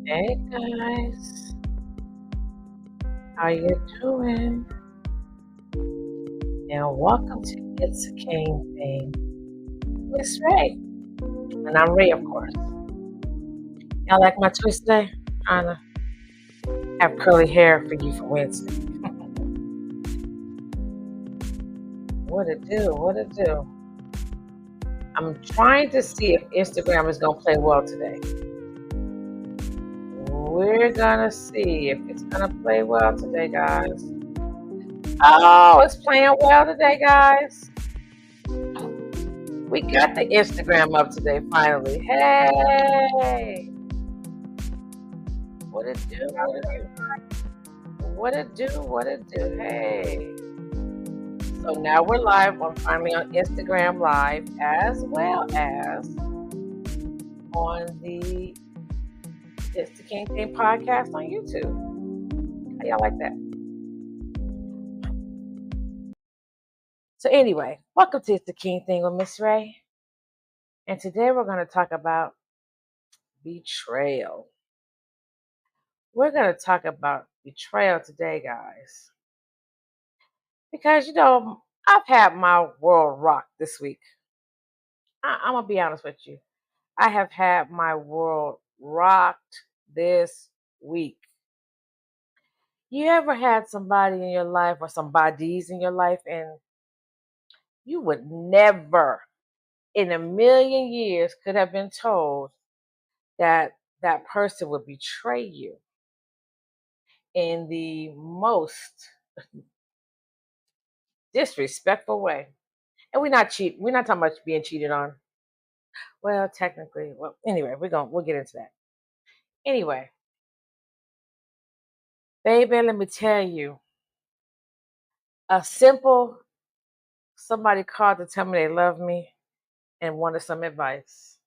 Hey guys, how you doing? And welcome to It's a King Thing. Miss Ray. And I'm Ray, of course. Y'all like my twist today? Trying to have curly hair for you for Wednesday. What it do? What it do? I'm trying to see if Instagram is gonna play well today. We're gonna see if it's gonna play well today, guys. Oh, it's playing well today, guys. We got the Instagram up today finally. Hey! What it do? What it do? What it do? What it do? Hey. So now we're live. I'm finally on Instagram Live as well as on the It's the King Thing podcast on YouTube. How y'all like that? So anyway, welcome to It's the King Thing with Miss Ray. And today we're going to talk about betrayal. We're going to talk about betrayal today, guys. Because, I've had my world rocked this week. I'm going to be honest with you. I have had my world rocked this week. You ever had somebody in your life or some bodies in your life and you would never in a million years could have been told that that person would betray you in the most disrespectful way. And we're not talking about being cheated on. Well, technically, anyway, we'll get into that. Anyway, baby, let me tell you, a simple somebody called to tell me they love me and wanted some advice.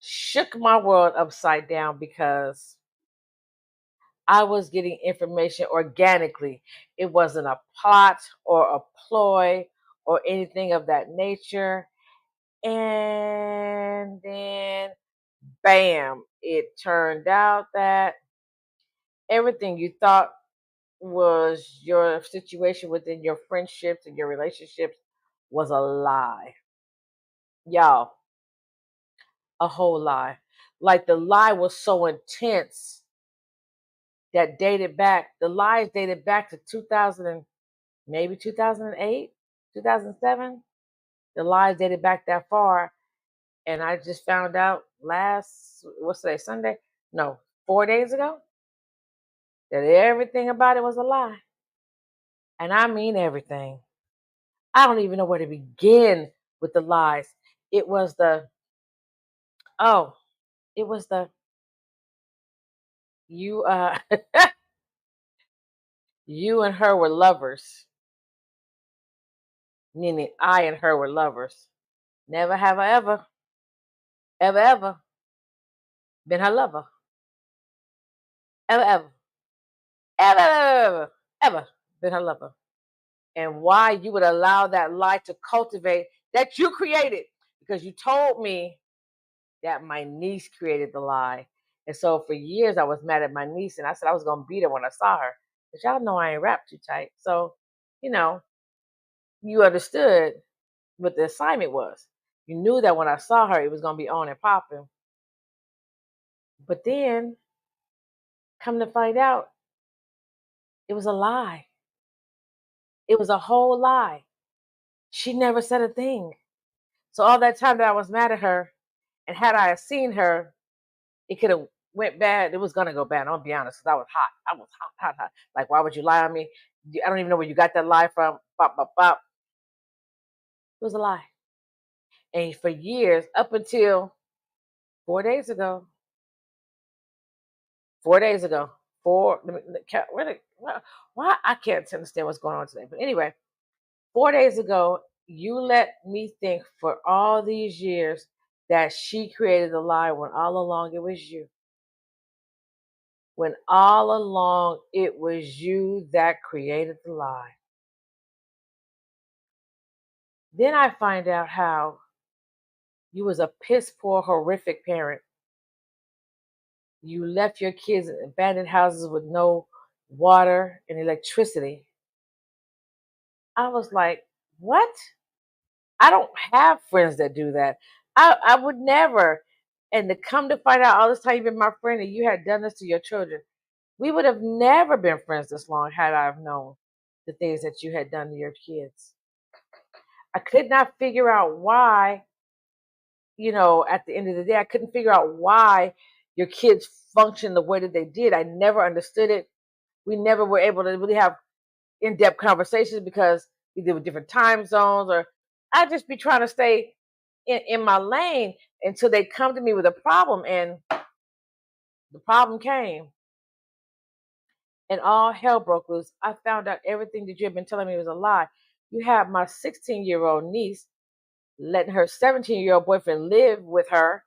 Shook my world upside down because I was getting information organically. It wasn't a plot or a ploy or anything of that nature. And then, bam, it turned out that everything you thought was your situation within your friendships and your relationships was a lie. Y'all, a whole lie. Like the lie was so intense that the lies dated back to 2000 and maybe 2008, 2007. The lies dated back that far. And I just found out what's today, Sunday? No, 4 days ago, that everything about it was a lie. And I mean everything. I don't even know where to begin with the lies. It was the, oh, it was the, you, you and her were lovers. Meaning I and her were lovers. Never have I ever been her lover. Ever, ever been her lover. And why you would allow that lie to cultivate that you created. Because you told me that my niece created the lie. And so for years I was mad at my niece and I said I was gonna beat her when I saw her. But y'all know I ain't rap too tight. So, you know, you understood what the assignment was. You knew that when I saw her it was gonna be on and popping. But then come to find out, it was a lie. It was a whole lie. She never said a thing. So all that time that I was mad at her, and had I seen her, it could have went bad. It was gonna go bad. I'll be honest, 'cause I was hot. I was hot, hot, hot. Like, why would you lie on me? I don't even know where you got that lie from. Bop, bop, bop. It was a lie. And for years, up until 4 days ago, 4 days ago, why I can't understand what's going on today. But anyway, 4 days ago, you let me think for all these years that she created the lie when all along it was you. When all along it was you that created the lie. Then I find out how you was a piss poor, horrific parent. You left your kids in abandoned houses with no water and electricity. I was like, what? I don't have friends that do that. I would never. And to come to find out all this time you've been my friend and you had done this to your children, we would have never been friends this long had I have known the things that you had done to your kids. I could not figure out why, at the end of the day, I couldn't figure out why your kids functioned the way that they did. I never understood it. We never were able to really have in-depth conversations because either with different time zones or I'd just be trying to stay in my lane until they come to me with a problem. And the problem came and all hell broke loose. I found out everything that you had been telling me was a lie. You had my 16-year-old niece letting her 17-year-old boyfriend live with her.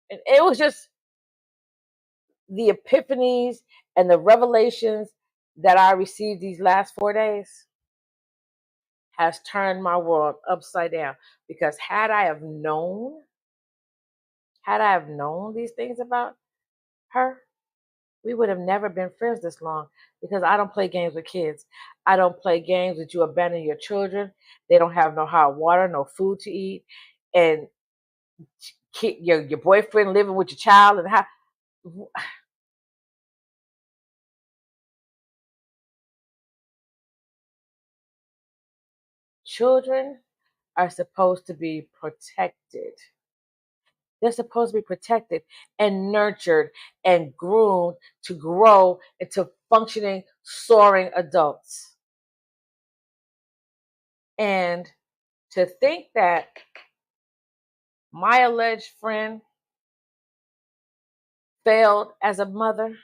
And it was just the epiphanies and the revelations that I received these last 4 days has turned my world upside down. Because had I have known these things about her, we would have never been friends this long because I don't play games with kids. I don't play games with you abandoning your children. They don't have no hot water, no food to eat, and your boyfriend living with your child and how children are supposed to be protected. They're supposed to be protected and nurtured and groomed to grow into functioning, soaring adults. And to think that my alleged friend failed as a mother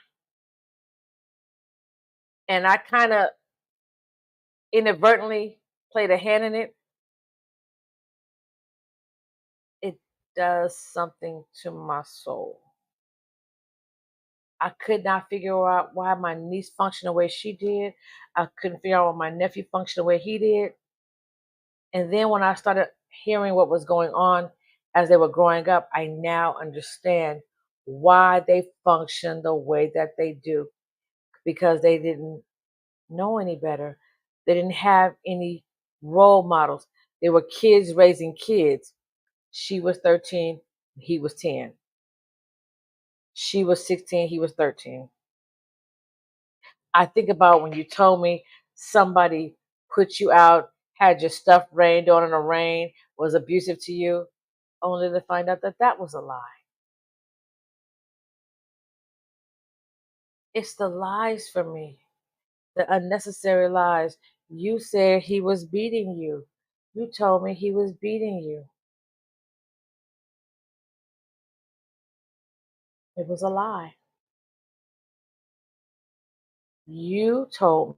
and I kind of inadvertently played a hand in it, it does something to my soul. I could not figure out why my niece functioned the way she did. I couldn't figure out why my nephew functioned the way he did. And then when I started hearing what was going on as they were growing up, I now understand why they function the way that they do because they didn't know any better. They didn't have any role models. They were kids raising kids. She was 13, he was 10. She was 16, he was 13. I think about when you told me somebody put you out, had your stuff rained on in the rain, was abusive to you, only to find out that that was a lie. It's the lies for me, the unnecessary lies. You said he was beating you. You told me he was beating you. It was a lie. You told me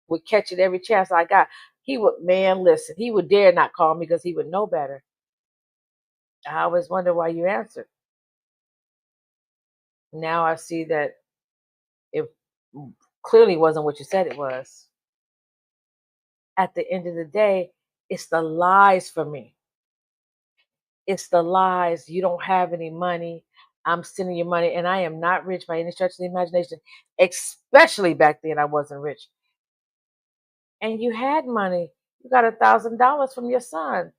would catch it every chance I got. He would, man, listen, he would dare not call me because he would know better. I always wonder why you answered. Now I see that it clearly wasn't what you said it was. At the end of the day, it's the lies for me. It's the lies. You don't have any money. I'm sending you money, and I am not rich by any stretch of the imagination. Especially back then, I wasn't rich. And you had money. You got $1,000 from your son,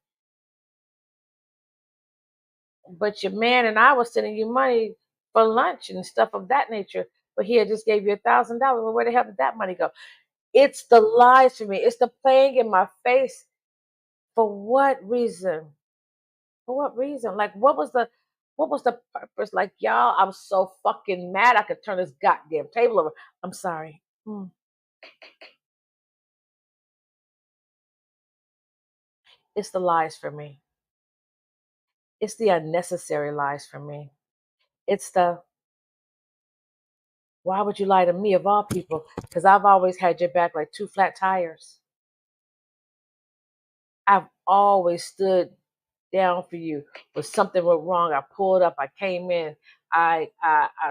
but your man and I was sending you money for lunch and stuff of that nature. But he had just gave you $1,000. Well, where the hell did that money go? It's the lies for me. It's the playing in my face. For what reason? For what reason? Like, what was the purpose? Like, y'all, I'm so fucking mad. I could turn this goddamn table over. I'm sorry. It's the lies for me. It's the unnecessary lies for me. It's the why would you lie to me of all people? Because I've always had your back like two flat tires. I've always stood down for you. When something went wrong, I pulled up, I came in, I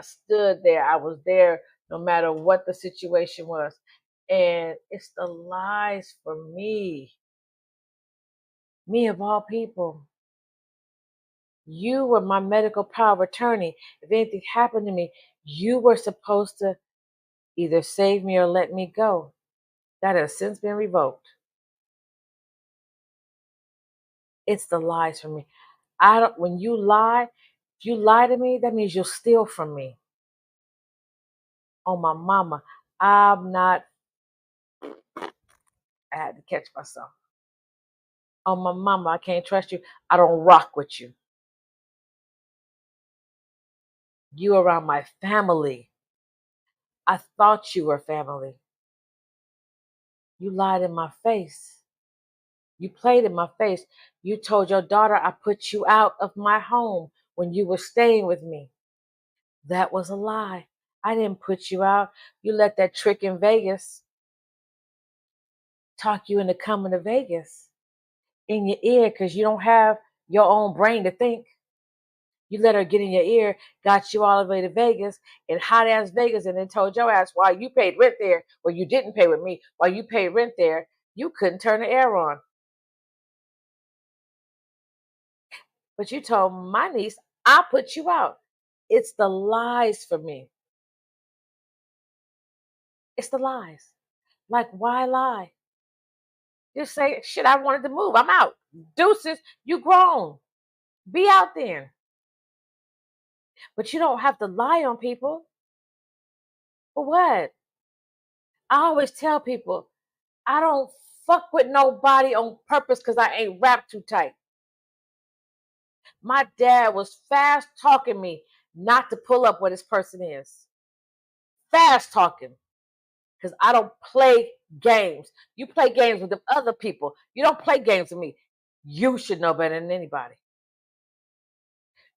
stood there, I was there no matter what the situation was. And it's the lies for me. Me of all people. You were my medical power of attorney. If anything happened to me, you were supposed to either save me or let me go. That has since been revoked. It's the lies from me. I don't. When you lie, if you lie to me, that means you'll steal from me. Oh my mama, I'm not. I had to catch myself. Oh my mama, I can't trust you. I don't rock with you. You around my family. I thought you were family. You lied in my face. You played in my face. You told your daughter I put you out of my home when you were staying with me. That was a lie. I didn't put you out. You let that trick in Vegas talk you into coming to Vegas in your ear because you don't have your own brain to think. You let her get in your ear, got you all the way to Vegas, in hot ass Vegas, and then told your ass why you paid rent there, well, you didn't pay with me, while you paid rent there, you couldn't turn the air on. But you told my niece, I put you out. It's the lies for me. It's the lies. Like, why lie? Just say, shit, I wanted to move. I'm out. Deuces, you grown. Be out there. But you don't have to lie on people. For what? I always tell people, I don't fuck with nobody on purpose because I ain't wrapped too tight. My dad was fast talking me not to pull up where this person is. Fast talking. Because I don't play games. You play games with the other people. You don't play games with me. You should know better than anybody.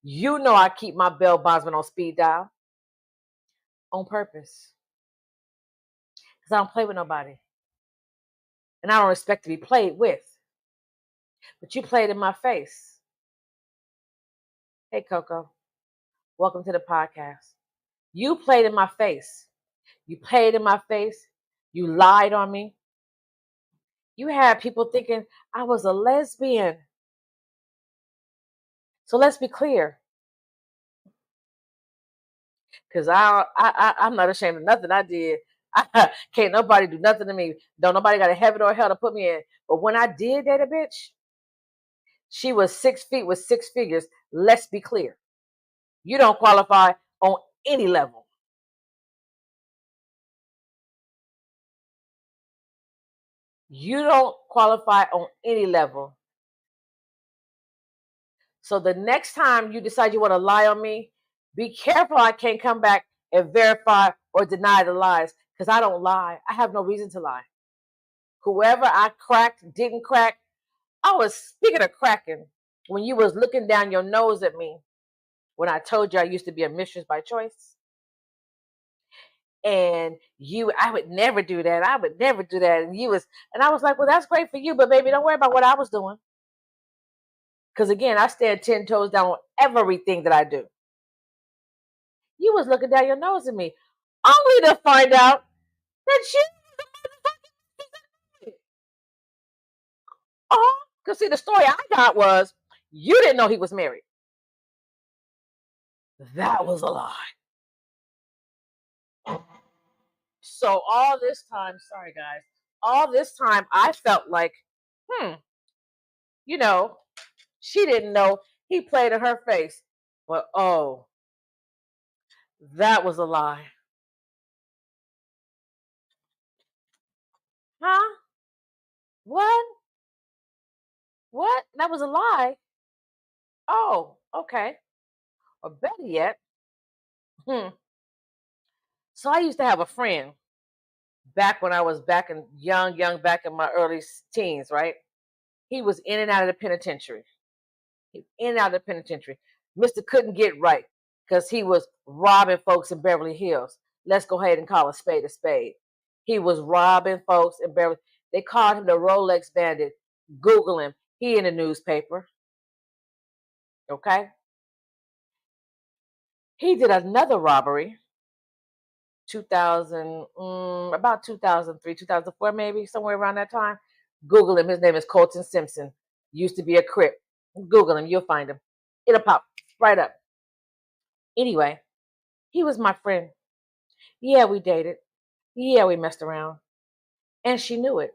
You know I keep my bail bondsman on speed dial on purpose. Because I don't play with nobody. And I don't expect to be played with. But you played in my face. Hey, Coco. Welcome to the podcast. You played in my face. You played in my face. You lied on me. You had people thinking I was a lesbian. So let's be clear. Because I'm not ashamed of nothing I did. Can't nobody do nothing to me. Don't nobody got a heaven or hell to put me in. But when I did date a bitch, she was 6 feet with six figures. Let's be clear. You don't qualify on any level. You don't qualify on any level. So the next time you decide you want to lie on me, be careful I can't come back and verify or deny the lies because I don't lie. I have no reason to lie. Whoever I cracked, didn't crack, I was speaking of cracking when you was looking down your nose at me when I told you I used to be a mistress by choice. And I would never do that. I would never do that. And I was like, well, that's great for you, but baby, don't worry about what I was doing. Because again, I stand 10 toes down on everything that I do. You was looking down your nose at me, only to find out that she oh, because see, the story I got was you didn't know he was married. That was a lie. So all this time, sorry guys, all this time I felt like, you know, she didn't know he played in her face. But oh, that was a lie. Huh? What? What? That was a lie. Oh, okay. Or better yet, hmm. So I used to have a friend back when I was back in young, back in my early teens, right? He was in and out of the penitentiary. In and out of the penitentiary. Mister couldn't get right because he was robbing folks in Beverly Hills. Let's go ahead and call a spade a spade. He was robbing folks in Beverly. They called him the Rolex Bandit. Google him. He in the newspaper. Okay. He did another robbery. 2000, about 2003, 2004, maybe somewhere around that time. Google him. His name is Colton Simpson. Used to be a Crip. Google him, you'll find him. It'll pop right up. Anyway, he was my friend. Yeah, we dated. Yeah, we messed around. And she knew it.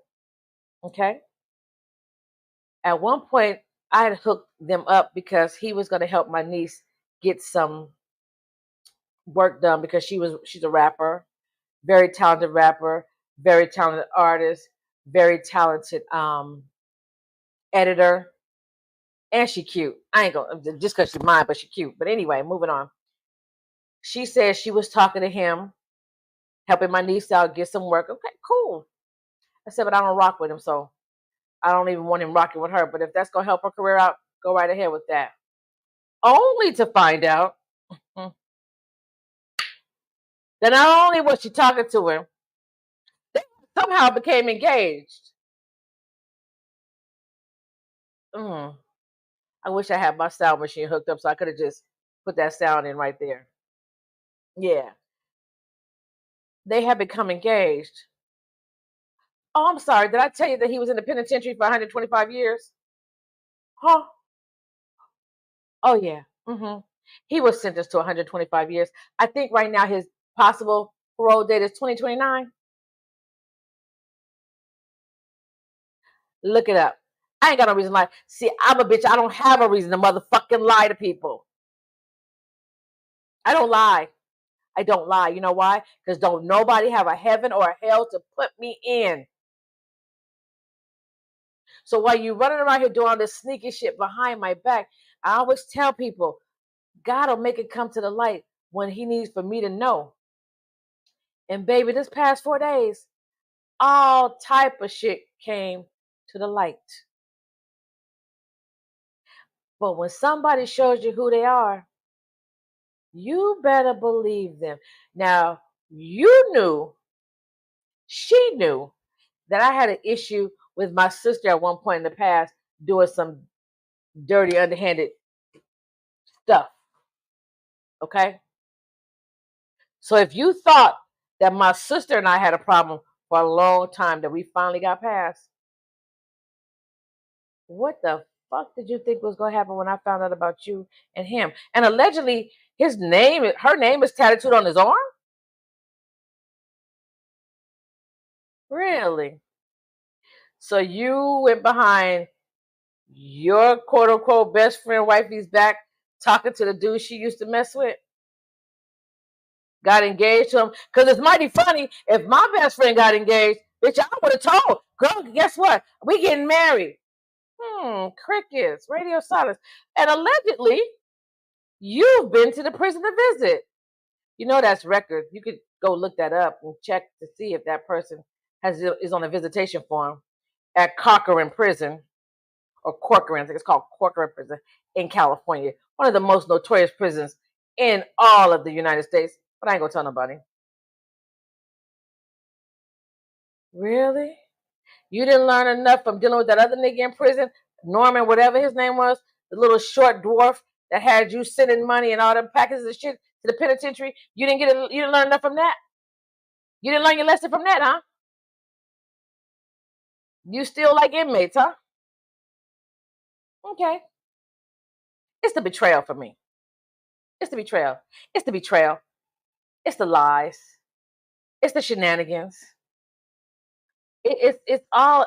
Okay. At one point, I had hooked them up because he was going to help my niece get some work done because she's a rapper, very talented rapper, very talented artist, very talented editor, and she cute. I ain't gonna just because she's mine, but she cute. But anyway, moving on. She said she was talking to him, helping my niece out get some work. Okay, cool. I said, but I don't rock with him, so I don't even want him rocking with her. But if that's gonna help her career out, go right ahead with that. Only to find out that not only was she talking to him, they somehow became engaged. Mm. I wish I had my sound machine hooked up so I could have just put that sound in right there. Yeah. They had become engaged. Oh, I'm sorry. Did I tell you that he was in the penitentiary for 125 years? Huh? Oh, yeah. He was sentenced to 125 years. I think right now his possible parole date is 2029. Look it up. I ain't got no reason to lie. See, I'm a bitch. I don't have a reason to motherfucking lie to people. I don't lie. I don't lie. You know why? Because don't nobody have a heaven or a hell to put me in. So while you running around here doing all this sneaky shit behind my back, I always tell people, God will make it come to the light when he needs for me to know. And baby, this past 4 days, all type of shit came to the light. But when somebody shows you who they are, you better believe them. Now, she knew that I had an issue with my sister at one point in the past doing some dirty, underhanded stuff. Okay? So if you thought that my sister and I had a problem for a long time that we finally got past, what the fuck did you think was going to happen when I found out about you and him? And allegedly, her name is tattooed on his arm? Really? So you went behind your quote unquote best friend wifey's back talking to the dude she used to mess with? Got engaged to him? Because it's mighty funny. If my best friend got engaged, bitch, I would have told. Girl, guess what? We getting married. Crickets, radio silence. And allegedly, you've been to the prison to visit. You know that's record. You could go look that up and check to see if that person is on a visitation form at Corcoran Prison, or Corcoran, I think it's called Corcoran Prison in California. One of the most notorious prisons in all of the United States. But I ain't gonna tell nobody. Really? You didn't learn enough from dealing with that other nigga in prison, Norman, whatever his name was, the little short dwarf that had you sending money and all them packages of shit to the penitentiary. You didn't learn enough from that? You didn't learn your lesson from that, huh? You still like inmates, huh? Okay. It's the betrayal for me. It's the betrayal. It's the betrayal. It's the lies. It's the shenanigans. It's all.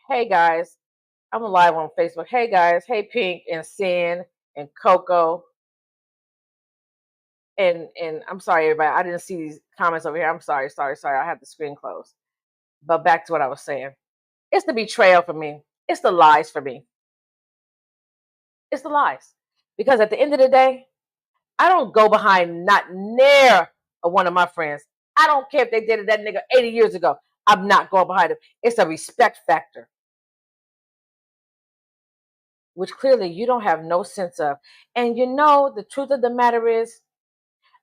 Hey guys, I'm live on Facebook. Hey guys, hey Pink and Sin and Coco and I'm sorry everybody. I didn't see these comments over here. I'm sorry. I had the screen closed. But back to what I was saying. It's the betrayal for me. It's the lies for me. It's the lies. Because at the end of the day, I don't go behind not near one of my friends. I don't care if they did it that nigga 80 years ago. I'm not going behind him. It's a respect factor, which clearly you don't have no sense of. And you know, the truth of the matter is,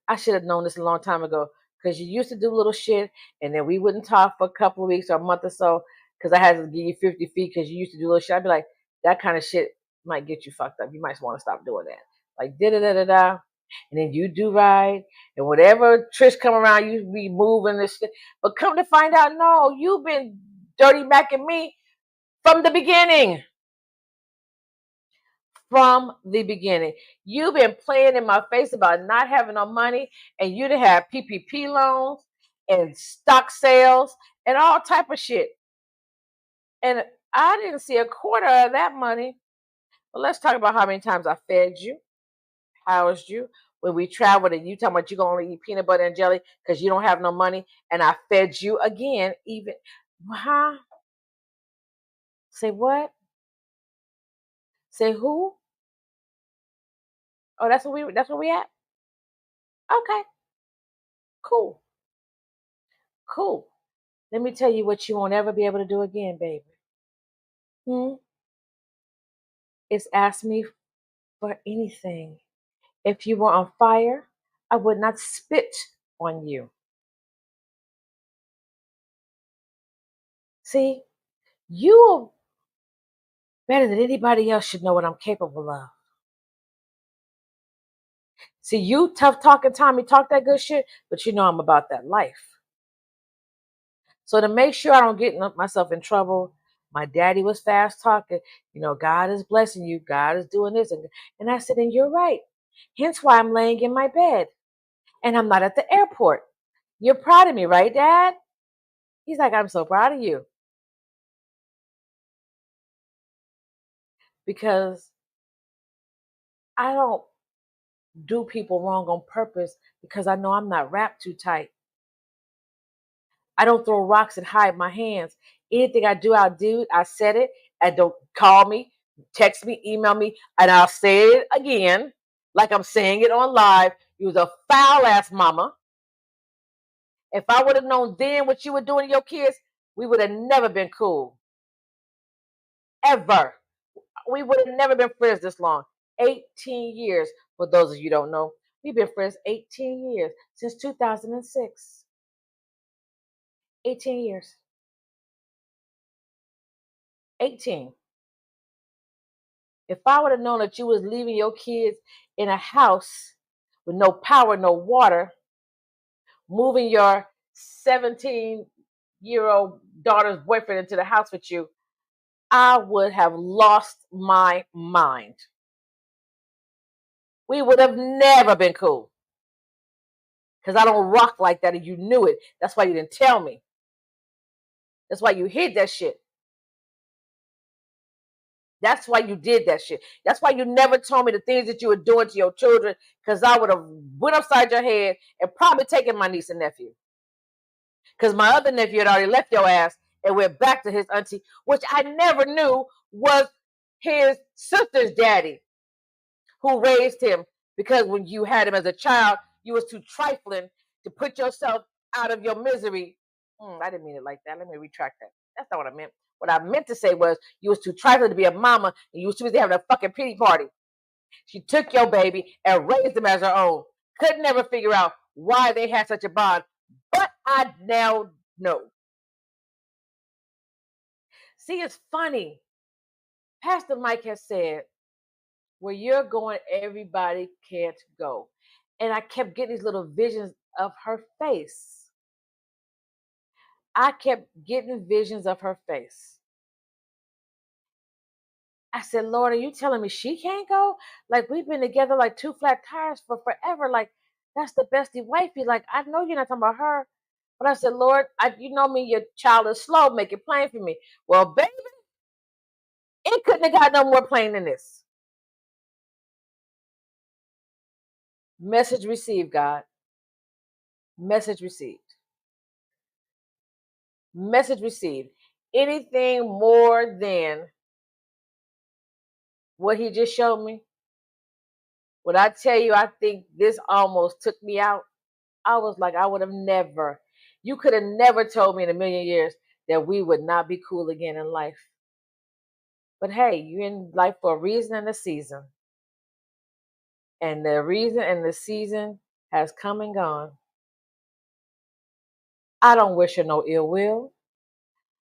I should have known this a long time ago because you used to do little shit and then we wouldn't talk for a couple of weeks or a month or so because I had to give you 50 feet because you used to do little shit. I'd be like, that kind of shit might get you fucked up. You might want to stop doing that. Like, da-da-da-da-da. And then you do right. And whatever Trish come around, you be moving this shit. But come to find out, no, you've been dirty macking me from the beginning. from the beginning. You've been playing in my face about not having no money, and you done had PPP loans and stock sales and all type of shit. And I didn't see a quarter of that money. But let's talk about how many times I fed you, housed you. When we traveled and you talking about you gonna only eat peanut butter and jelly because you don't have no money, and I fed you again, even, huh? Say what? Say who? Oh, that's where we at? Okay, cool, cool. Let me tell you what you won't ever be able to do again, baby. Hmm? It's ask me for anything. If you were on fire, I would not spit on you. See, you better than anybody else should know what I'm capable of. See, you tough talking Tommy talk that good shit, but you know I'm about that life. So to make sure I don't get myself in trouble, my daddy was fast talking. God is blessing you. God is doing this. And I said, and you're right. Hence why I'm laying in my bed and I'm not at the airport. You're proud of me, right, Dad? He's like, I'm so proud of you. Because I don't do people wrong on purpose because I know I'm not wrapped too tight. I don't throw rocks and hide my hands. Anything I do, I'll do it. I said it. And don't call me, text me, email me, and I'll say it again, like I'm saying it on live. You was a foul ass mama. If I would have known then what you were doing to your kids, we would have never been cool. Ever. We would have never been friends this long. 18 years, for those of you who don't know. We've been friends 18 years, since 2006. 18 years. 18. If I would have known that you was leaving your kids in a house with no power, no water, moving your 17-year-old daughter's boyfriend into the house with you, I would have lost my mind. We would have never been cool. Because I don't rock like that, and you knew it. That's why you didn't tell me. That's why you hid that shit. That's why you did that shit. That's why you never told me the things that you were doing to your children, because I would have went upside your head and probably taken my niece and nephew. Because my other nephew had already left your ass and went back to his auntie, which I never knew was his sister's daddy who raised him. Because when you had him as a child, you was too trifling to put yourself out of your misery. I didn't mean it like that. Let me retract that. That's not what I meant. What I meant to say was you was too trifling to be a mama, and you was too busy having a fucking pity party. She took your baby and raised him as her own. Could never figure out why they had such a bond, but I now know. See, it's funny. Pastor Mike has said, where you're going, everybody can't go. And I kept getting these little visions of her face. I kept getting visions of her face. I said, Lord, are you telling me she can't go? Like, we've been together like two flat tires for forever. Like, that's the bestie wifey. Like, I know you're not talking about her. But I said, Lord, you know me, your child is slow. Make it plain for me. Well, baby, it couldn't have got no more plain than this. Message received, God. Message received. Message received. Anything more than what he just showed me? When I tell you, I think this almost took me out. I was like, I would have never, you could have never told me in a million years that we would not be cool again in life. But hey, you're in life for a reason and a season. And the reason and the season has come and gone. I don't wish her no ill will.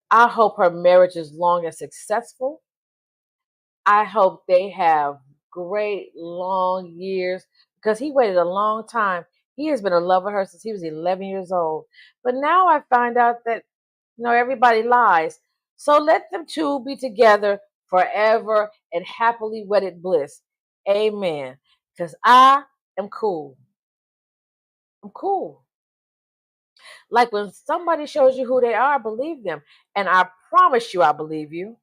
I hope her marriage is long and successful. I hope they have great long years, because he waited a long time. He has been in love with her since he was 11 years old. But now I find out that everybody lies. So let them two be together forever and happily wedded bliss. Amen. Because I am cool. I'm cool. Like when somebody shows you who they are, believe them. And I promise you, I believe you.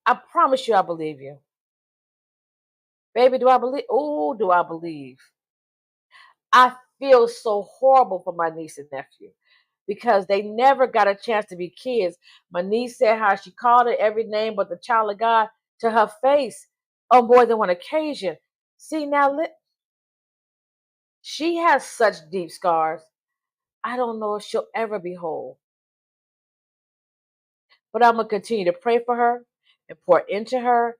I promise you, I believe you. Baby, do I believe? Oh, do I believe? I feel so horrible for my niece and nephew because they never got a chance to be kids. My niece said how she called her every name but the child of God to her face on more than one occasion. See, now, she has such deep scars. I don't know if she'll ever be whole. But I'm going to continue to pray for her and pour into her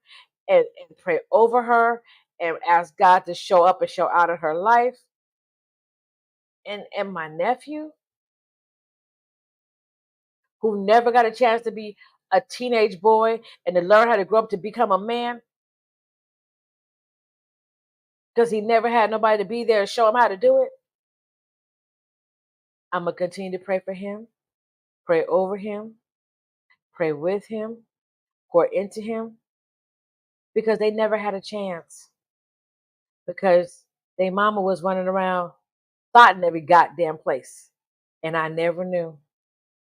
and pray over her and ask God to show up and show out in her life. And my nephew, who never got a chance to be a teenage boy and to learn how to grow up to become a man because he never had nobody to be there and show him how to do it. I'm going to continue to pray for him, pray over him, pray with him, pour into him because they never had a chance because their mama was running around thought in every goddamn place. And I never knew.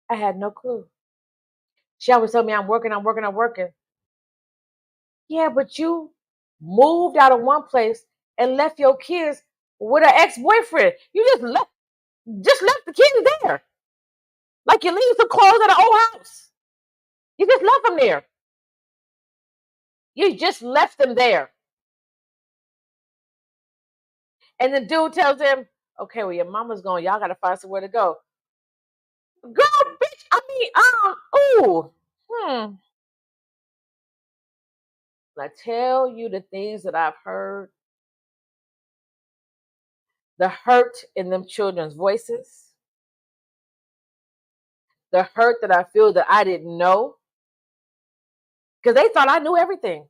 I had no clue. She always told me I'm working, I'm working, I'm working. Yeah, but you moved out of one place and left your kids with an ex-boyfriend. You just left the kids there. Like you leave some clothes at an old house. You just left them there. You just left them there. And the dude tells him, okay, well, your mama's gone. Y'all got to find somewhere to go. Girl, bitch, ooh. When I tell you the things that I've heard, the hurt in them children's voices, the hurt that I feel that I didn't know, because they thought I knew everything.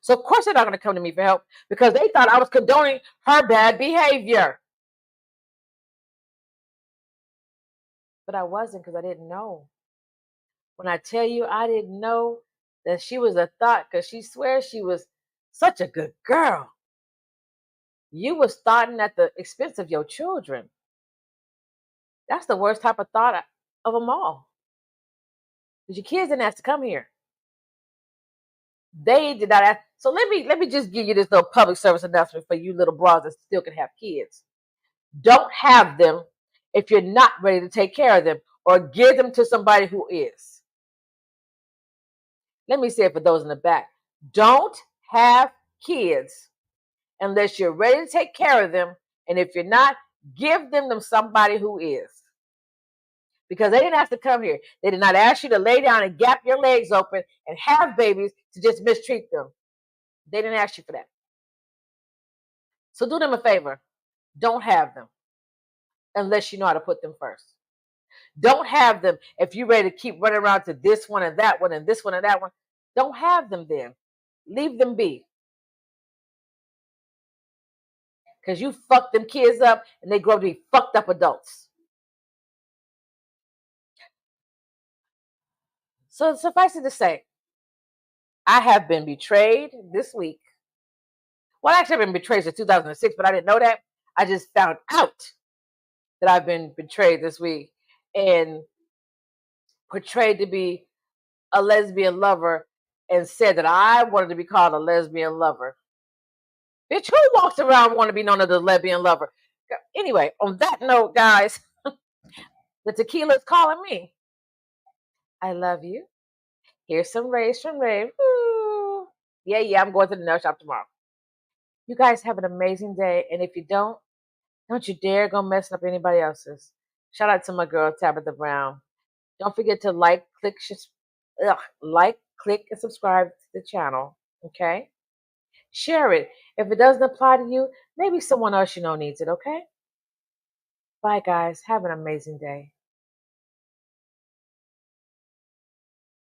So of course they're not going to come to me for help because they thought I was condoning her bad behavior. But I wasn't because I didn't know. When I tell you I didn't know that she was a thought because she swears she was such a good girl. You was starting at the expense of your children. That's the worst type of thought of them all. Because your kids didn't have to come here. They did not ask. So let me just give you this little public service announcement for you little bras that still can have kids. Don't have them if you're not ready to take care of them or give them to somebody who is. Let me say it for those in the back. Don't have kids unless you're ready to take care of them. And if you're not, give them to somebody who is. Because they didn't have to come here. They did not ask you to lay down and gap your legs open and have babies to just mistreat them. They didn't ask you for that. So do them a favor. Don't have them unless you know how to put them first. Don't have them if you're ready to keep running around to this one and that one and this one and that one. Don't have them then. Leave them be. Because you fucked them kids up and they grow up to be fucked up adults. So suffice it to say, I have been betrayed this week. Well, actually, I've been betrayed since 2006, but I didn't know that. I just found out that I've been betrayed this week and portrayed to be a lesbian lover and said that I wanted to be called a lesbian lover. Bitch, who walks around want to be known as a lesbian lover? Anyway, on that note, guys, the tequila is calling me. I love you. Here's some rays from Ray. Woo. Yeah, I'm going to the nail shop tomorrow. You guys have an amazing day. And if you don't you dare go mess up anybody else's. Shout out to my girl, Tabitha Brown. Don't forget to like, click, and subscribe to the channel. Okay? Share it. If it doesn't apply to you, maybe someone else you know needs it. Okay? Bye, guys. Have an amazing day.